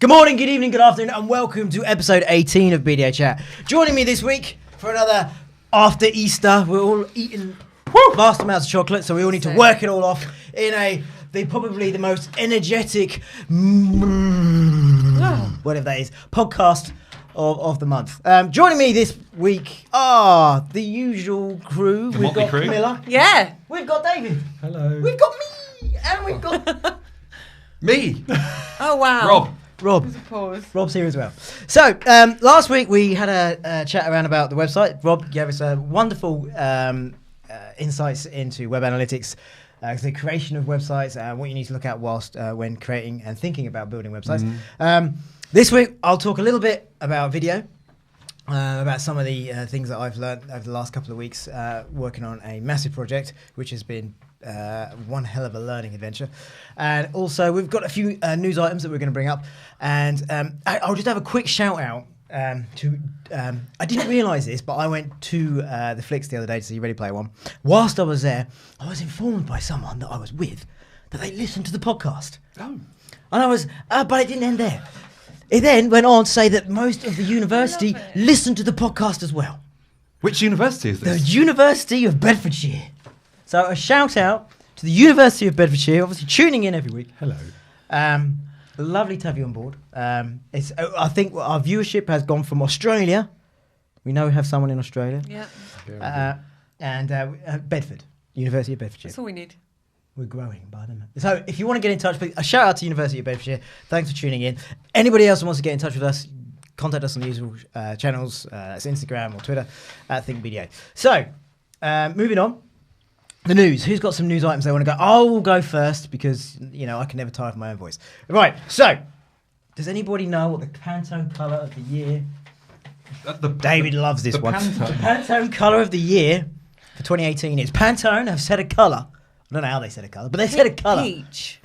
Good morning, good evening, good afternoon, and welcome to episode 18 of BDAchat. Joining me this week for another after Easter. We're all eating vast amounts of chocolate, so we all need to work it all off in probably the most energetic, whatever that is, podcast of the month. Joining me this week are the usual crew. We've got Camilla. Yeah. We've got David. Hello. We've got me. And we've got... Me. Oh, wow. Rob. There's a pause. Rob's here as well. So, last week we had a chat around about the website. Rob gave us a wonderful insights into web analytics, the creation of websites, what you need to look at whilst when creating and thinking about building websites. This week I'll talk a little bit about video, about some of the things that I've learned over the last couple of weeks working on a massive project, which has been one hell of a learning adventure. And also we've got a few news items that we're going to bring up, and I'll just have a quick shout out to I didn't realise this, but I went to the Flicks the other day to see Ready Player One. Whilst I was there, I was informed by someone that I was with that they listened to the podcast. And I was but it didn't end there. It then went on to say that most of the university listened to the podcast as well. Which university is this? The University of Bedfordshire. So a shout out to the University of Bedfordshire, obviously tuning in every week. Hello. Lovely to have you on board. I think our viewership has gone from Australia. We know we have someone in Australia. Yeah. And Bedford, University of Bedfordshire. That's all we need. We're growing, by the way. So if you want to get in touch, please, a shout out to University of Bedfordshire. Thanks for tuning in. Anybody else who wants to get in touch with us, contact us on the usual channels. It's Instagram or Twitter at Thinkbda. So, moving on. The news. Who's got some news items they want to go? I'll go first because, I can never tire of my own voice. Right, so, does anybody know what the Pantone colour of the year... David loves this one. Pantone. The Pantone colour of the year for 2018 is... Pantone have set a colour. I don't know how they set a colour, but they set a colour. Peach.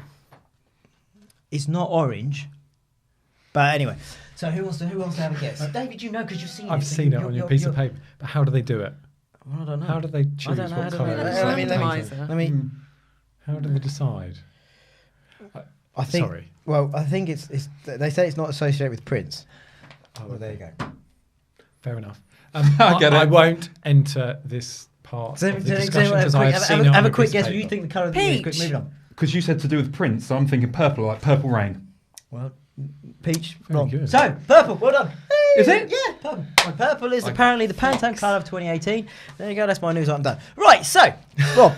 It's not orange. But anyway, so who wants to have a guess? David, you know because you've seen it. I've seen it on your piece of paper. But how do they do it? Well, I don't know. How do they choose don't know what how colour? do they- Randomizer. Let me. How do they decide? I think. Sorry. Well, I think it's. They say it's not associated with Prince. Oh, Well, there you go. Fair enough. I get it. I won't enter this part So, of the discussion because I've seen it have on a your quick piece of guess. What you paper. think the colour of the year is? Quick, Peach. moving on. Because you said to do with Prince, so I'm thinking purple, like Purple Rain. Well, peach. Very wrong. good. So purple. Well done. Is it? Yeah, purple. Purple is apparently the Pantone colour of 2018. There you go. That's my news item done. Right. So, Rob.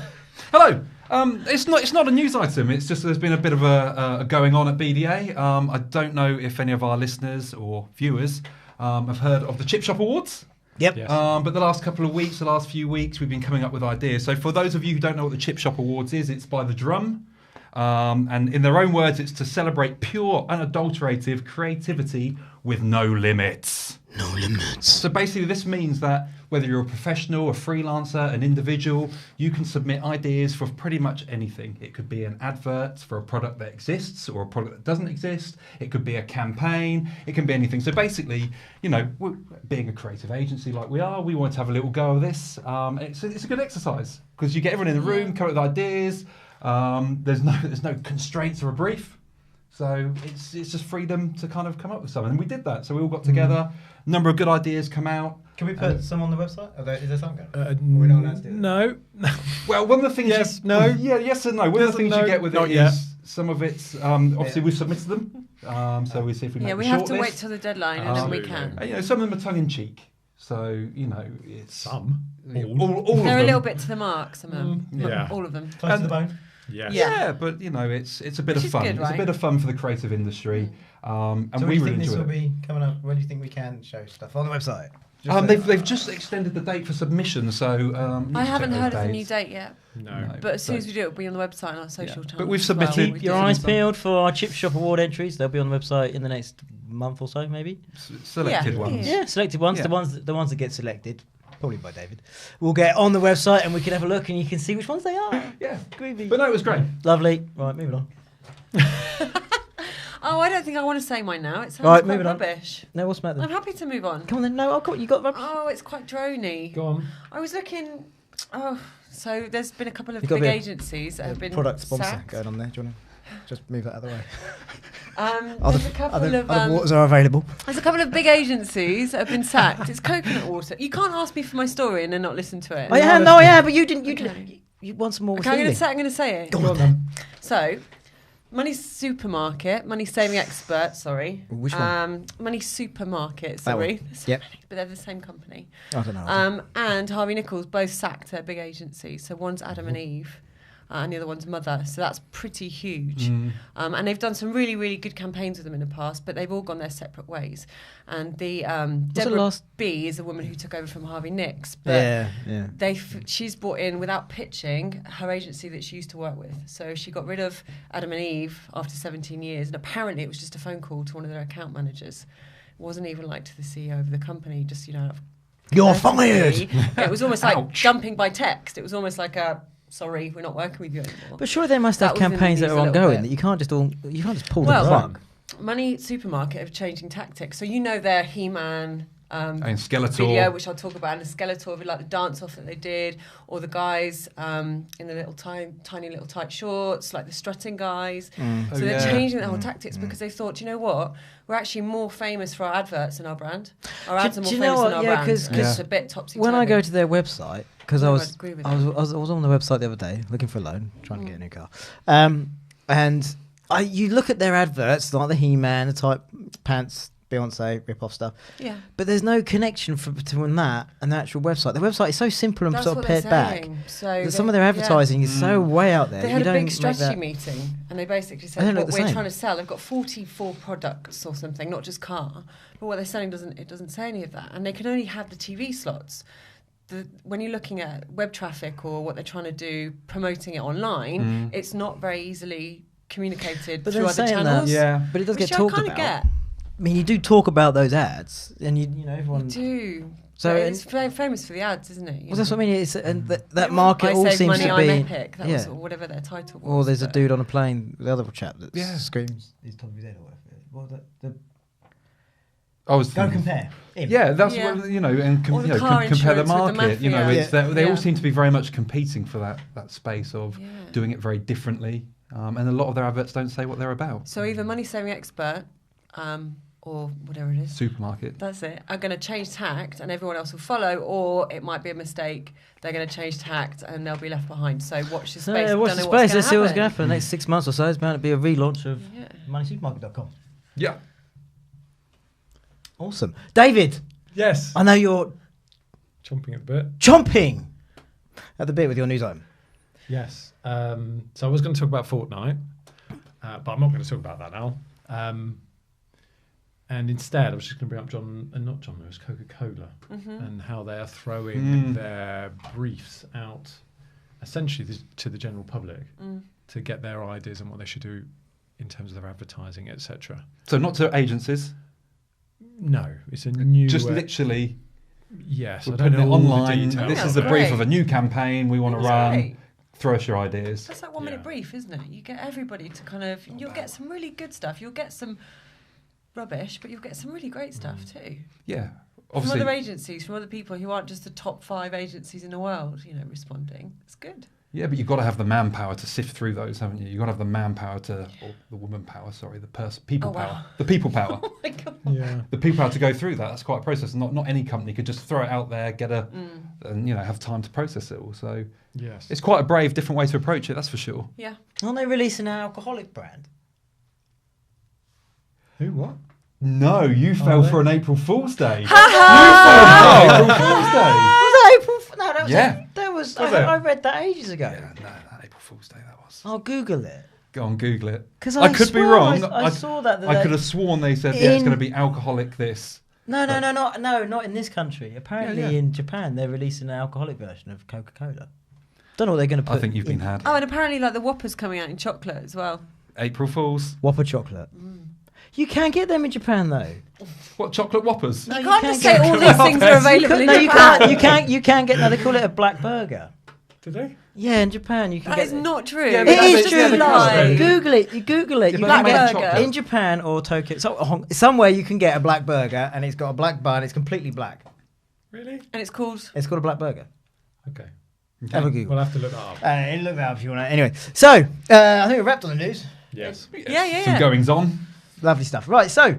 Hello. It's not a news item. It's just there's been a bit of a going on at BDA. I don't know if any of our listeners or viewers have heard of the Chip Shop Awards. Yep. Yes. But the last few weeks, we've been coming up with ideas. So for those of you who don't know what the Chip Shop Awards is, it's by The Drum. And in their own words, it's to celebrate pure, unadulterated creativity with no limits. No limits. So basically, this means that whether you're a professional, a freelancer, an individual, you can submit ideas for pretty much anything. It could be an advert for a product that exists or a product that doesn't exist. It could be a campaign. It can be anything. So basically, being a creative agency like we are, we want to have a little go of this. It's a good exercise because you get everyone in the room, come up with ideas. There's no constraints or a brief. So it's just freedom to kind of come up with something. And we did that. So we all got together. A number of good ideas come out. Can we put some on the website? Is there something going? We're not allowed to do that? No. Well, one of the things... Yes, no. Yeah, yes and no. One of the things no, you get with not it yet. is some of it's... obviously, we've submitted them. So we see if we make Yeah, the we have to shortlist. wait till the deadline and then we Absolutely. can. And, some of them are tongue-in-cheek. So, it's... Some. All of They're a them. little bit to the mark, some of them. Not yeah. all of them. Close to the bone. Yes. Yeah, but, it's a bit Which of is fun. good, It's right? a bit of fun for the creative industry. And So when we do you really think this enjoy will it. be coming up? When do you think we can show stuff on the website? They've just extended the date for submission, so... you need I to haven't check heard those of the new dates. date yet. No. But as soon as we do, it'll be on the website and our social channels. But we've as well. submitted- We Your do. eyes peeled for our Chip Shop Award entries. They'll be on the website in the next month or so, maybe. Selected Yeah. ones. Yeah, selected ones. Yeah. The ones that get selected, probably by David. We'll get on the website and we can have a look and you can see which ones they are. Yeah. Groovy. But no, it was great. Lovely. Right, moving on. Oh, I don't think I want to say mine now. It sounds Right, quite moving on. rubbish. No, what's the matter I'm then? happy to move on. Come on then. No, I'll come. You got rubbish. Oh, it's quite drony. Go on. I was looking... Oh, so there's been a couple of You got big a bit of agencies that have been Product sponsor sacked. going on there. Do you want Just move that out of the way. There's a couple of other waters are available. there's a couple of big agencies that have been sacked. It's coconut water. You can't ask me for my story and then not listen to it. Oh yeah, no, yeah, but you didn't. You want some more? Okay, I'm going to say it. Go on then. So, Money Supermarket, Money Saving Expert, sorry. Which one? Money Supermarket, That sorry. one. Yep. But they're the same company. I don't know. And Harvey Nichols both sacked their big agencies. So one's Adam and Eve. And the other one's Mother, so that's pretty huge. And they've done some really, really good campaigns with them in the past, but they've all gone their separate ways. And the Deborah B is a woman who took over from Harvey Nicks, but she's brought in, without pitching, her agency that she used to work with. So she got rid of Adam and Eve after 17 years, and apparently it was just a phone call to one of their account managers. It wasn't even like to the CEO of the company, just, You're fired! It was almost like jumping by text. It was almost like sorry, we're not working with you anymore. But surely they must have campaigns that are ongoing that you can't just pull the plug. Money Supermarket are changing tactics. So their He-Man and Skeletor video, which I'll talk about, and Skeletor with like the dance off that they did, or the guys in the little tiny little tight shorts, like the strutting guys. So they're changing their whole tactics because they thought, you know what, we're actually more famous for our adverts than our brand. Our ads are more famous than our brand. Because it's a bit topsy-turvy. When I go to their website, because I was I was on the website the other day looking for a loan, trying to get a new car, and you look at their adverts, like the He-Man, the tight pants, Beyonce rip-off stuff. Yeah. But there's no connection between that and the actual website. The website is so simple and sort of pared back. So some of their advertising is so way out there. They had a big strategy meeting and they basically said what we're trying to sell. They've got 44 products or something, not just car. But what they're selling doesn't say any of that. And they can only have the TV slots. When you're looking at web traffic or what they're trying to do, promoting it online, it's not very easily communicated through other channels. But it does get talked about. I mean, you do talk about those ads, and everyone. You do. So it's very famous for the ads, isn't it? Well, that's what I mean. It's and that market all seems money, to be. I'm epic. That was whatever their title was. Or there's a dude on a plane, the other chap that screams. He's top of his head or whatever. I was Go compare. Yeah, that's what and compare the market. They all seem to be very much competing for that space of doing it very differently, and a lot of their adverts don't say what they're about. So either Money Saving Expert. Or whatever it is. Supermarket. That's it. Are going to change tact and everyone else will follow, or it might be a mistake. They're going to change tact and they'll be left behind. So watch the space. Watch the space. Let's see what's going to happen. The next 6 months or so is bound to be a relaunch of moneysupermarket.com. Yeah. Awesome. David. Yes. I know you're... Chomping at the bit. Chomping at the bit with your news item. Yes. So I was going to talk about Fortnite, but I'm not going to talk about that now. And instead, I was just going to bring up CocaCola, and how they are throwing their briefs out, essentially to the general public, to get their ideas on what they should do in terms of their advertising, etc. So not to agencies. No, it's a new. Just literally. Yes, we're putting it online. This is the brief of a new campaign we want to run. Great. Throw us your ideas. That's like 1 minute brief, isn't it? You get everybody to you'll get some really good stuff. You'll get some rubbish, but you'll get some really great stuff too. Yeah, obviously. From other agencies, from other people who aren't just the top 5 agencies in the world, responding. It's good. Yeah, but you've got to have the manpower to sift through those, haven't you? You've got to have the manpower or the woman power, sorry, people power. The people power. Oh my God. Yeah. The people power to go through that. That's quite a process. Not any company could just throw it out there, and have time to process it all. So yes, it's quite a brave, different way to approach it, that's for sure. Yeah. Aren't they releasing an alcoholic brand? Who, what? No, you fell for an April Fool's Day. You fell for an April Fool's Day. Was that April Fool's? No, that was... Yeah. That was I read that ages ago. Yeah, no, April Fool's Day that was. I'll Google it. Go on, Google it. Because I could be wrong. I saw that. I could have sworn they said, it's going to be alcoholic this. No, not in this country. Apparently in Japan, they're releasing an alcoholic version of Coca-Cola. Don't know what they're going to put. I think you've been had. Oh, and apparently like the Whopper's coming out in chocolate as well. April Fool's. Whopper chocolate. You can get them in Japan though. What, chocolate Whoppers? No, you can't just say all these things are available in Japan. You can't get. No, they call it a black burger. Do they? Yeah, in Japan you can That get is not true. Yeah, it is true. Lie. Google it. You Google it. Yeah, you black can burger. get in Japan or Tokyo. Somewhere you can get a black burger and it's got a black bun. It's completely black. Really? And it's called? It's called a black burger. Okay. Have a Google. We'll have to look that up. Look that up if you want to. Anyway, so I think we're wrapped on the news. Yes. Some goings on. Lovely stuff. Right, so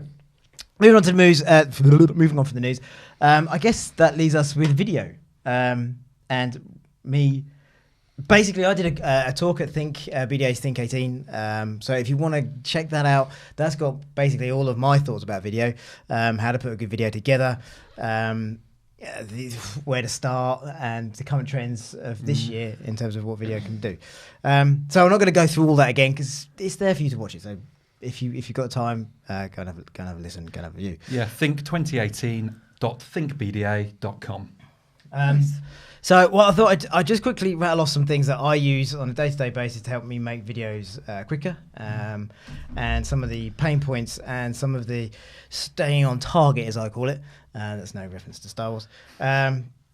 moving on to the news. Moving on from the news. I guess that leaves us with video. And me. Basically, I did a talk at BDA's Think 18. So if you want to check that out, that's got basically all of my thoughts about video, how to put a good video together, where to start, and the current trends of this year in terms of what video can do. So I'm not going to go through all that again because it's there for you to watch it. So if you've got time, go and have a listen, go and have a view. Yeah, think2018.thinkbda.com. So, I thought I'd just quickly rattle off some things that I use on a day-to-day basis to help me make videos quicker, and some of the pain points and some of the staying on target, as I call it. That's no reference to Star Wars.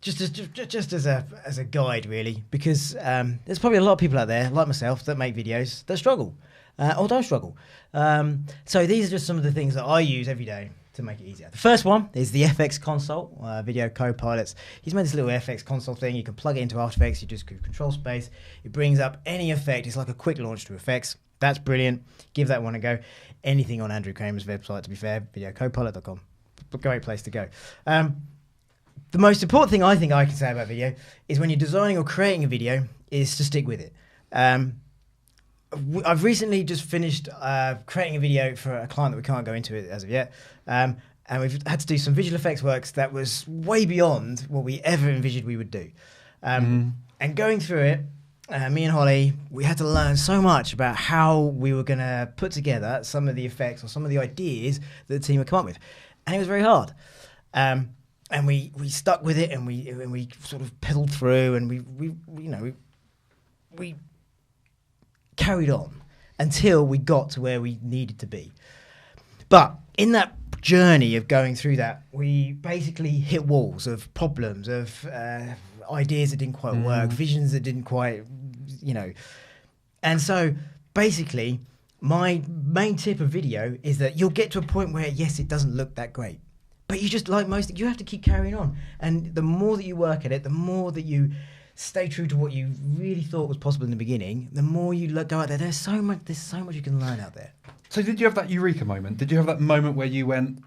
Just as a guide, really, because there's probably a lot of people out there, like myself, that make videos that struggle or don't struggle. So these are just some of the things that I use every day to make it easier. The first one is the FX console, Video Copilots. He's made this little FX console thing. You can plug it into After Effects. You just go control space. It brings up any effect. It's like a quick launch to effects. That's brilliant. Give that one a go. Anything on Andrew Kramer's website, to be fair, videocopilot.com. Great place to go. The most important thing I think I can say about video is when you're designing or creating a video is to stick with it. I've recently just finished creating a video for a client that we can't go into it as of yet. And we've had to do some visual effects works that was way beyond what we ever envisioned we would do. And going through it, me and Holly, we had to learn so much about how we were going to put together some of the effects or some of the ideas that the team had come up with. And it was very hard. And we stuck with it, and we sort of pedaled through, and we carried on until we got to where we needed to be. But in that journey of going through that, we basically hit walls of problems, of ideas that didn't quite work, visions that didn't quite, And so basically, my main tip of video is that you'll get to a point where, yes, it doesn't look that great. But you just, like most, you have to keep carrying on. And the more that you work at it, the more that you stay true to what you really thought was possible in the beginning, the more you go out there. There's so much you can learn out there. So did you have that Eureka moment? Did you have that moment where you went,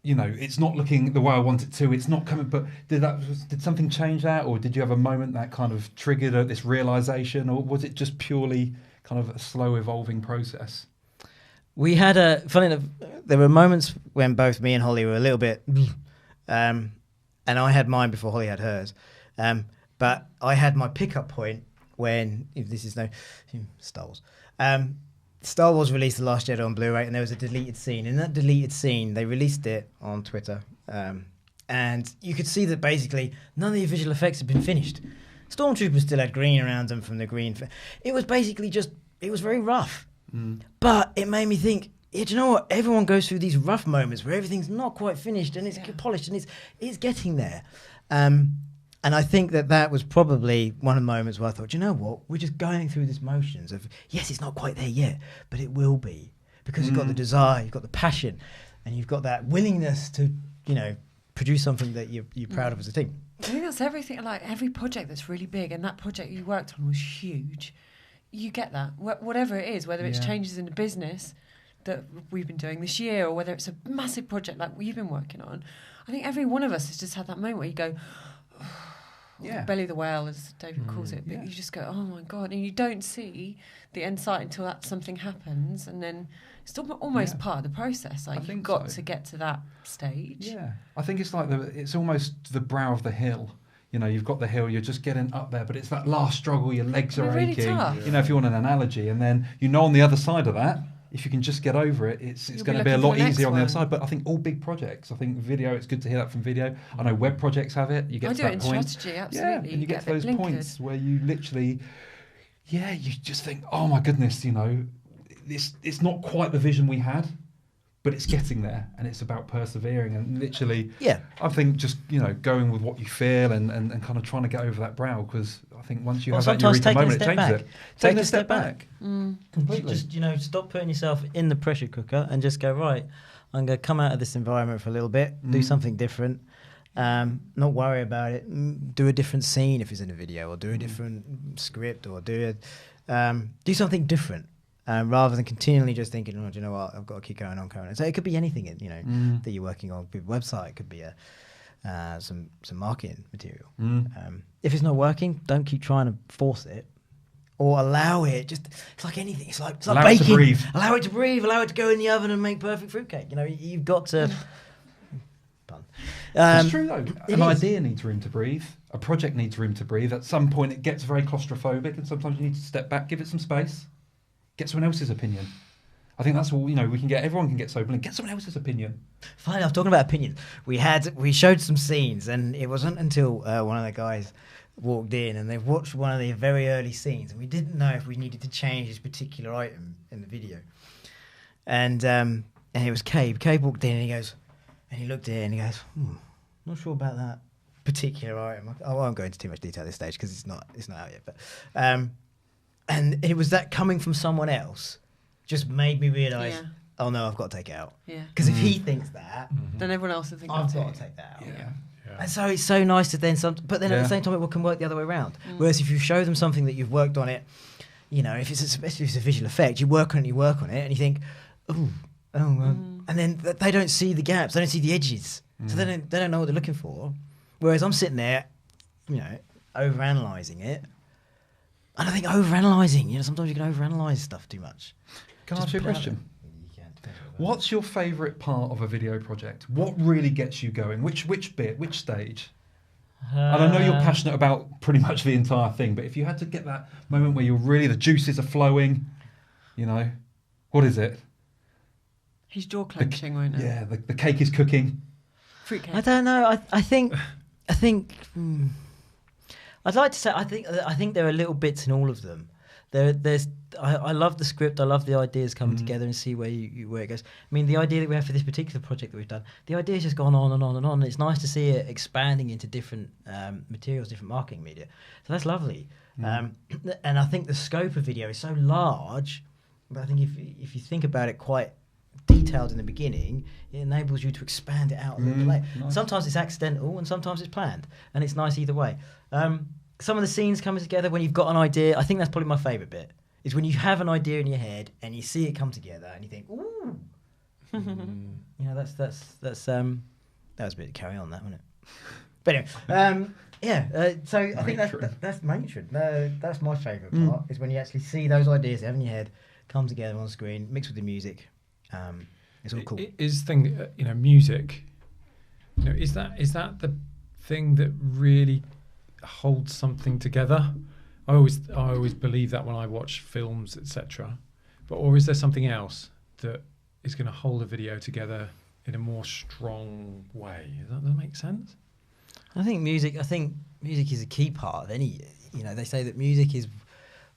it's not looking the way I want it to, it's not coming, but did something change that? Or did you have a moment that kind of triggered this realization? Or was it just purely kind of a slow evolving process? We had funny enough, there were moments when both me and Holly were a little bit, and I had mine before Holly had hers. But I had my pickup point when, if this is no Star Wars, Star Wars released The Last Jedi on Blu-ray, and there was a deleted scene. In that deleted scene, they released it on Twitter, and you could see that basically none of the visual effects had been finished. Stormtroopers still had green around them from the green. It was basically it was very rough. But it made me think, do you know what? Everyone goes through these rough moments where everything's not quite finished and it's polished and it's getting there. And I think that was probably one of the moments where I thought, you know what? We're just going through these motions of, yes, it's not quite there yet, but it will be. Because you've got the desire, you've got the passion, and you've got that willingness to, produce something that you're proud of as a team. I think that's everything. Like every project that's really big, and that project you worked on was huge. You get that. Whatever it is, whether it's changes in the business that we've been doing this year, or whether it's a massive project like we've been working on, I think every one of us has just had that moment where you go, the belly of the whale, as David calls it, but you just go, oh my God, and you don't see the end sight until that something happens, and then it's still almost part of the process. Like you've got to get to that stage. Yeah, I think it's like it's almost the brow of the hill. You've got the hill, you're just getting up there, but it's that last struggle, your legs are really aching. Tough. If you want an analogy, and then on the other side of that, if you can just get over it, it's going to be a lot easier on the other side. But I think all big projects, I think video, it's good to hear that from video. I know web projects have it. You get to that point. I do it in strategy, absolutely. Yeah, and you get to those points where you literally, you just think, oh my goodness, it's not quite the vision we had, but it's getting there, and it's about persevering and literally. Yeah, I think just going with what you feel and kind of trying to get over that brow, because I think once you have that Eureka moment, it changes it. Take a step back. Completely. Just stop putting yourself in the pressure cooker and just go, right, I'm going to come out of this environment for a little bit, do something different, not worry about it, do a different scene if it's in a video, or do a different script, or do something different. rather than continually just thinking, oh, do you know what, I've got to keep going on. So it could be anything, that you're working on. It could be a website, it could be some marketing material. If it's not working, don't keep trying to force it. Or allow it. It's like anything. It's like allow baking. It to breathe. Allow it to breathe. Allow it to go in the oven and make perfect fruitcake. You've got to. Pun. It's true though. An is. idea needs room to breathe. A project needs room to breathe. At some point, it gets very claustrophobic, and sometimes you need to step back, give it some space, get someone else's opinion. I think that's all. Everyone can get so blank. Get someone else's opinion. Finally, I was talking about opinions. We showed some scenes, and it wasn't until one of the guys walked in and they watched one of the very early scenes, and we didn't know if we needed to change this particular item in the video. And it was Cabe. Cabe walked in and he goes, and he looked at it and he goes, not sure about that particular item. I won't go into too much detail at this stage because it's not out yet. But and it was that coming from someone else just made me realise, oh no, I've got to take it out. Yeah. Because if he thinks that, then everyone else will think I've that got too. to take that out. Yeah. And so it's so nice to then but then at the same time it can work the other way around. Whereas if you show them something that you've worked on it, especially if it's a visual effect, you work on it and you think, and then they don't see the gaps, they don't see the edges, so they don't know what they're looking for. Whereas I'm sitting there, overanalyzing it, and I think overanalyzing, sometimes you can overanalyze stuff too much. Can I ask you a question? What's your favourite part of a video project? What really gets you going? Which bit? Which stage? And I know you're passionate about pretty much the entire thing, but if you had to get that moment where the juices are flowing, what is it? He's jaw clenching right now. Yeah, the cake is cooking. Fruitcake. I don't know. I think I'd like to say I think there are little bits in all of them. I love the script. I love the ideas coming together and see where it goes. I mean, the idea that we have for this particular project that we've done, the idea's just gone on and on and on. And it's nice to see it expanding into different materials, different marketing media. So that's lovely. And I think the scope of video is so large. But I think if you think about it quite detailed in the beginning, it enables you to expand it out a little bit later. Nice. Sometimes it's accidental and sometimes it's planned, and it's nice either way. Some of the scenes coming together when you've got an idea, I think that's probably my favourite bit, is when you have an idea in your head and you see it come together and you think, ooh. That was a bit of carry on that, wasn't it? But anyway, so I think that's matron. That's my favourite part, is when you actually see those ideas you have in your head come together on screen, mixed with the music. It's all cool. Music, is that the thing that really holds something together? I always believe that when I watch films, etc. Or is there something else that is going to hold a video together in a more strong way? Does that make sense? I think music is a key part of any. They say that music is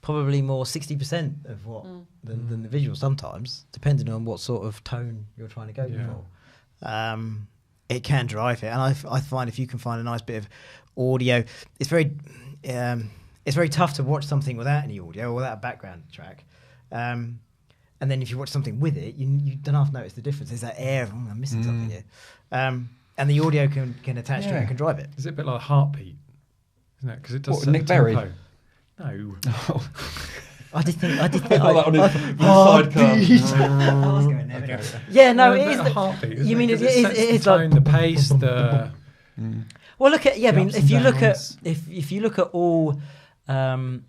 probably more 60% of what than the visual sometimes, depending on what sort of tone you're trying to go for. It can drive it, and I find if you can find a nice bit of audio, it's very tough to watch something without any audio or without a background track. And then if you watch something with it, you don't have to notice the difference. There's that air of, I'm missing something here. And the audio can attach to it and can drive it. Is it a bit like Heartbeat? Isn't it? Because it does set Nick the Berry? tempo. No. I did think. I got that on his sidecar. I was going there. Okay. Yeah, no, it is. Heartbeat. You mean it sets is the tone, like the pace, the. Well, look at I mean, if you look at if you look at all, I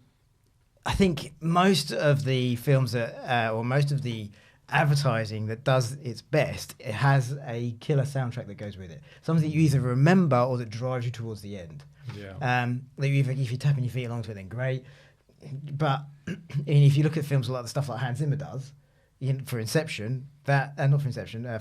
think most of the films that or most of the advertising that does its best, it has a killer soundtrack that goes with it. Something that you either remember or that drives you towards the end. Yeah. If you're tapping your feet along to it, then great. But if you look at films like the stuff like Hans Zimmer does for Inception, for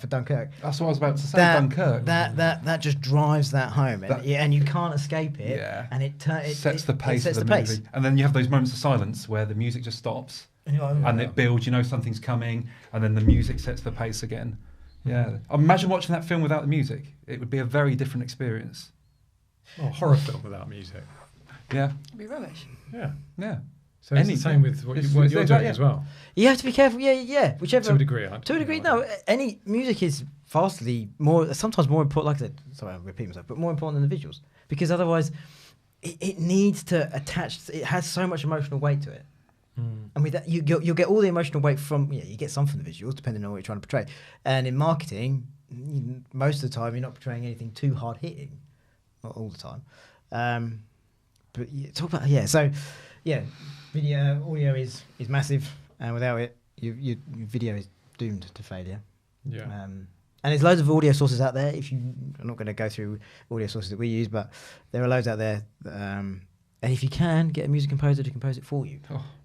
Dunkirk. That's what I was about to say. Dunkirk. That just drives that home, and you can't escape it. Yeah. And it sets the pace of the movie. And then you have those moments of silence where the music just stops, and it builds. Something's coming, and then the music sets the pace again. Yeah. Imagine watching that film without the music. It would be a very different experience. Oh, a horror film without music. Yeah. It'd be rubbish. Yeah. Yeah. So it's the same with what you're doing as well. You have to be careful. Yeah. Whichever. To a degree. No. Any music is sometimes more important. Like I said, sorry, I'm repeating myself, but more important than the visuals, because otherwise, it needs to attach. It has so much emotional weight to it. And with that, you'll get all the emotional weight from, you get some from the visuals, depending on what you're trying to portray. And in marketing, most of the time, you're not portraying anything too hard-hitting. Not all the time. But talk about, so, video, audio is massive. And without it, your video is doomed to failure. Yeah. And there's loads of audio sources out there. I'm not going to go through audio sources that we use, but there are loads out there. And if you can, get a music composer to compose it for you,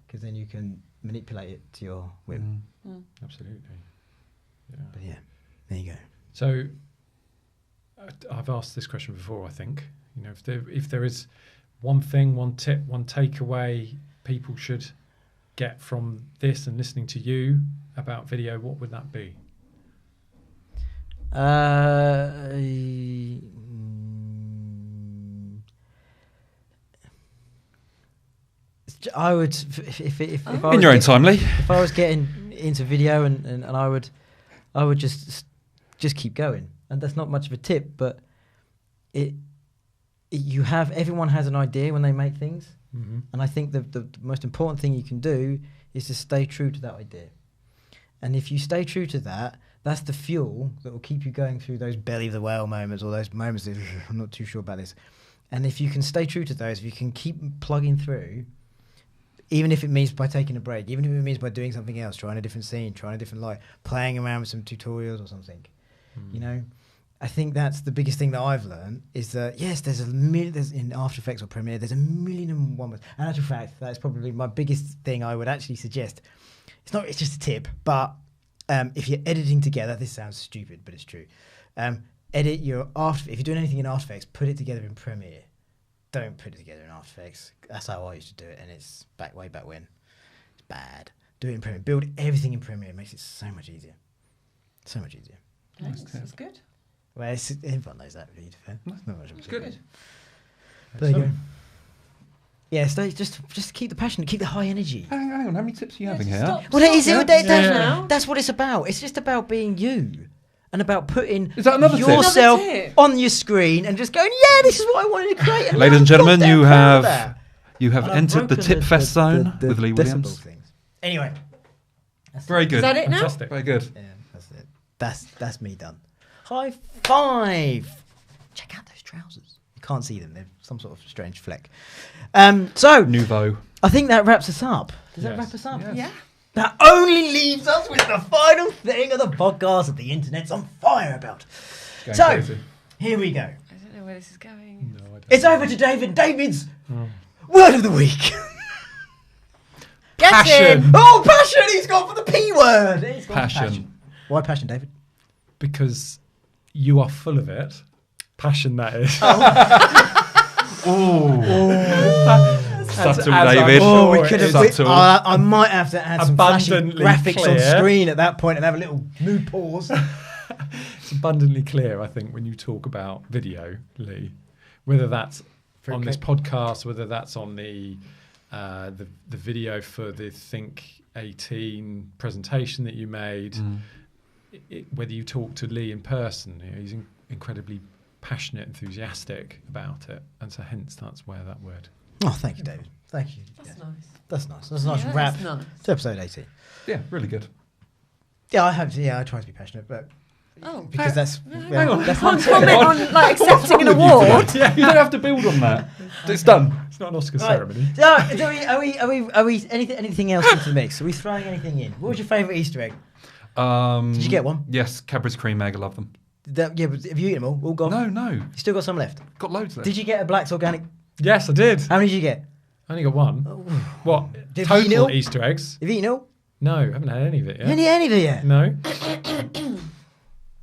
because then you can manipulate it to your whim. Absolutely. Yeah. But there you go. So I've asked this question before, I think. If there is one thing, one tip, one takeaway people should get from this and listening to you about video, what would that be? I would, if I was in your own time, Lee. If I was getting into video, and I would just keep going. And that's not much of a tip, but everyone has an idea when they make things. Mm-hmm. And I think the most important thing you can do is to stay true to that idea. And if you stay true to that, that's the fuel that will keep you going through those belly of the whale moments, or those moments that I'm not too sure about this. And if you can stay true to those, if you can keep plugging through, even if it means by taking a break, even if it means by doing something else, trying a different scene, trying a different light, playing around with some tutorials or something, I think that's the biggest thing that I've learned, is that there's in After Effects or Premiere, there's a million and one ways. And in actual fact, that's probably my biggest thing I would actually suggest. It's just a tip, but if you're editing together, this sounds stupid, but it's true. Edit your if you're doing anything in After Effects, put it together in Premiere. Don't put it together in After Effects. That's how I used to do it, and it's way back when. It's bad. Do it in Premiere. Build everything in Premiere. It makes it so much easier. So much easier. Thanks, that's good. Well, everyone knows that, really, to be fair. Not much of a It's good. There you go. Yeah, just keep the passion, keep the high energy. Hang on, how many tips are you having here? That's what it's about. It's just about being you. And about putting Is that another tip? yourself Another tip. on your screen and just going, this is what I wanted to create. Ladies and gentlemen, you have And entered the I've Tip broken Fest zone the with Lee decibel Williams. things. Anyway, Very good. Is that it now? Fantastic. Very good. yeah, that's it. That's me done. High five. Check out those trousers. You can't see them. They're some sort of strange fleck. So Nouveau. I think that wraps us up. Does that Yes. wrap us up? Yes. Yeah. That only leaves us with the final thing of the podcast that the internet's on fire about. Going So, crazy. here we go. I don't know where this is going. No, I don't It's know. over to David. David's word of the week. Get Passion. in. Oh, passion! He's gone for the P word. He's gone for Passion. Why passion, David? Because you are full of it. Passion, that is. Subtle, as I'm David. sure Oh, we it could is. have. Subtle. I might have to add some flashing Abundantly graphics on clear. screen at that point and have a little mood pause. It's abundantly clear, I think, when you talk about video, Lee, whether that's on this podcast, whether that's on the video for the Think 18 presentation that you made, whether you talk to Lee in person, he's incredibly passionate, enthusiastic about it, and so hence that's where that word. Oh, thank you, David. Thank you. That's Yeah. nice. That's nice. That's a nice Yeah, wrap that's nice. to episode 18. Yeah, really good. Yeah, I hope to. Yeah, I try to be passionate, but Oh, because that's Hang on. that's can't comment on like accepting an award. Yeah, you don't have to build on that. It's done. It's not an Oscar Right. ceremony. So, are we anything else into the mix? Are we throwing anything in? What was your favourite Easter egg? Did you get one? Yes, Cadbury's cream egg. I love them. But have you eaten them all gone? No. You still got some left? Got loads left. Did you get a Black's Organic? Yes, I did. How many did you get? I only got one. What? Did you eat it Total all? Easter eggs? Have you eaten it all? No, I haven't had any of it You yet. haven't eaten any of it yet? No.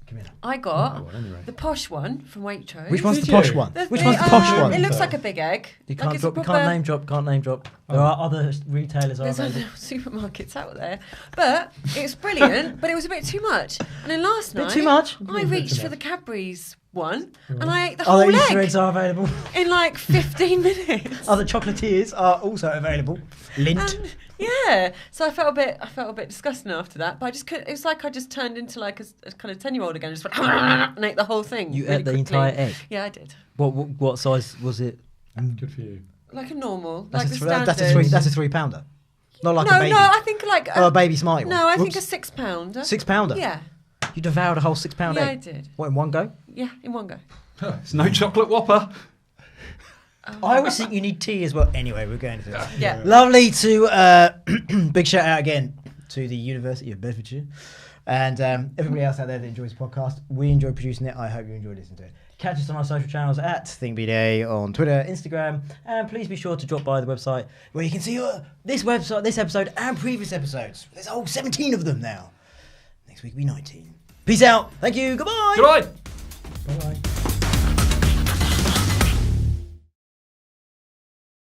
Come here. I got Oh, well, anyway. the posh one from Waitrose. Which one's Did the posh you? one? The- Which the, one's the posh It one? looks like a big egg. You Like can't it's a drop. proper- Can't name drop. Can't name drop. There are other retailers are There's other available. supermarkets out there, but it's brilliant. But it was a bit too much. And then last Bit night, too much? I reached for the Cadbury's one, and I ate the Other whole Easter egg eggs are available. in like 15 minutes. Other chocolatiers are also available. Lint. And, yeah, so I felt a bit disgusting after that. But I just couldn't. It was like I just turned into like a kind of 10-year-old again, just went and ate the whole thing. You really ate the quickly. entire egg. Yeah, I did. What size was it? Good for you. Like a normal, That's like a the standard. That's a 3 pounder. Not like no, a baby. no, I think like Oh, a baby Smarty one. no, I think Whoops. a £6. £6. Yeah, You devoured a whole £6 yeah, I egg. did. What, in one go? Yeah, in one go. It's no chocolate Whopper. I always think you need tea as well. Anyway, we're going to this. Yeah. Lovely to big shout out again to the University of Bedfordshire and everybody else out there that enjoys the podcast. We enjoy producing it. I hope you enjoy listening to it. Catch us on our social channels at Thinkbda on Twitter, Instagram, and please be sure to drop by the website where you can see this episode and previous episodes. There's a whole 17 of them now. Next week will be 19. Peace out. Thank you. Goodbye. Goodbye. Bye-bye.